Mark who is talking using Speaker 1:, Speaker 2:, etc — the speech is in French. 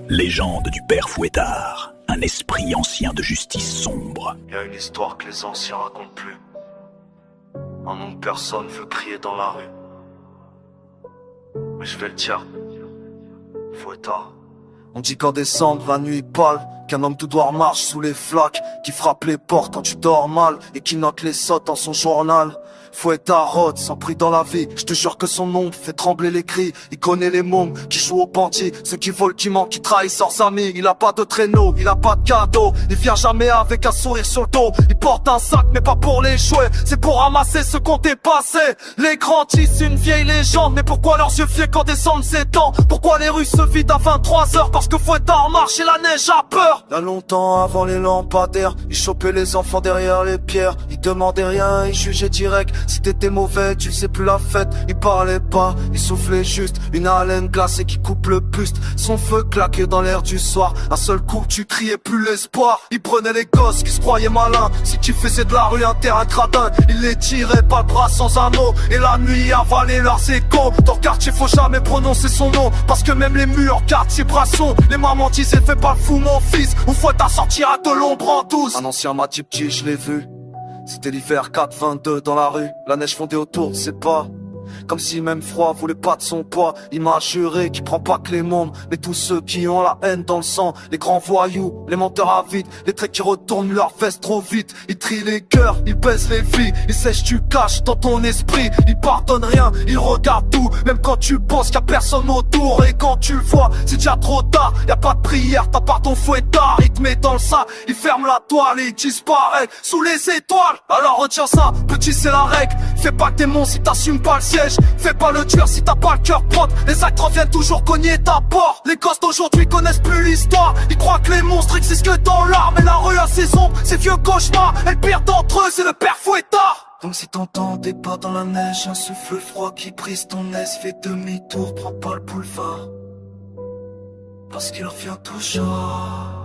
Speaker 1: Légende du père Fouettard, un esprit ancien de justice sombre.
Speaker 2: Il y a une histoire que les anciens racontent plus. Un nom que personne veut crier dans la rue. Mais je vais le dire. Fouettard. On dit qu'en décembre, la nuit pâle, qu'un homme tout noir marche sous les flaques, qui frappe les portes quand tu dors mal, et qui note les sottes dans son journal. Fouettard rôde, sans prix dans la vie, je te jure que son nom fait trembler les cris. Il connaît les mômes qui jouent au bandit, ceux qui volent, qui mentent, qui trahissent leurs amis. Il a pas de traîneau, il a pas de cadeau, il vient jamais avec un sourire sur le dos. Il porte un sac mais pas pour les jouer, c'est pour ramasser ce qu'on dépassé. Les grands tissent une vieille légende, mais pourquoi leurs yeux fiers quand descendent ses dents? Pourquoi les rues se vident à 23h? Parce que Fouettard marche et la neige a peur. Là longtemps avant les lampadaires, il chopait les enfants derrière les pierres. Il demandait rien, il jugeait direct. Si t'étais mauvais, tu sais plus la fête. Il parlait pas, il soufflait juste une haleine glacée qui coupe le buste. Son feu claquait dans l'air du soir. Un seul coup, tu criais plus l'espoir. Il prenait les gosses qui se croyaient malins. Si tu faisais de la rue un terrain gradin, il les tirait pas le bras sans un mot. Et la nuit avalait leurs échos. Dans le quartier, faut jamais prononcer son nom, parce que même les murs gardent ses brassons. Les mamans disaient fais pas le fou mon fils, ou Fouettard sortira de l'ombre en douce. Un ancien m'a dit petit, je l'ai vu. C'était l'hiver 4-22 dans la rue, la neige fondait autour de ses pas. Comme si même froid voulait pas de son poids. Il m'a juré qu'il prend pas que les mômes, mais tous ceux qui ont la haine dans le sang. Les grands voyous, les menteurs avides, les traits qui retournent leur veste trop vite. Il trie les cœurs, il baisse les filles, il sèche tu caches dans ton esprit. Il pardonne rien, il regarde tout, même quand tu penses qu'il y a personne autour. Et quand tu le vois, c'est déjà trop tard, y a pas de prière, t'as pas ton Fouettard. Il te met dans le sein, il ferme la toile et il disparaît sous les étoiles. Alors retiens ça, petit c'est la règle. Fais pas que t'es mon si t'assumes pas le ciel. Fais pas le tueur si t'as pas le cœur propre. Les actes reviennent toujours cogner ta porte. Les gosses d'aujourd'hui connaissent plus l'histoire. Ils croient que les monstres existent que dans l'art. Mais la rue a ses ombres, ses vieux cauchemars. Et le pire d'entre eux c'est le père Fouettard. Donc si t'entends des pas dans la neige, un souffle froid qui brise ton aise, fais demi-tour, prends pas le boulevard, parce qu'il revient toujours.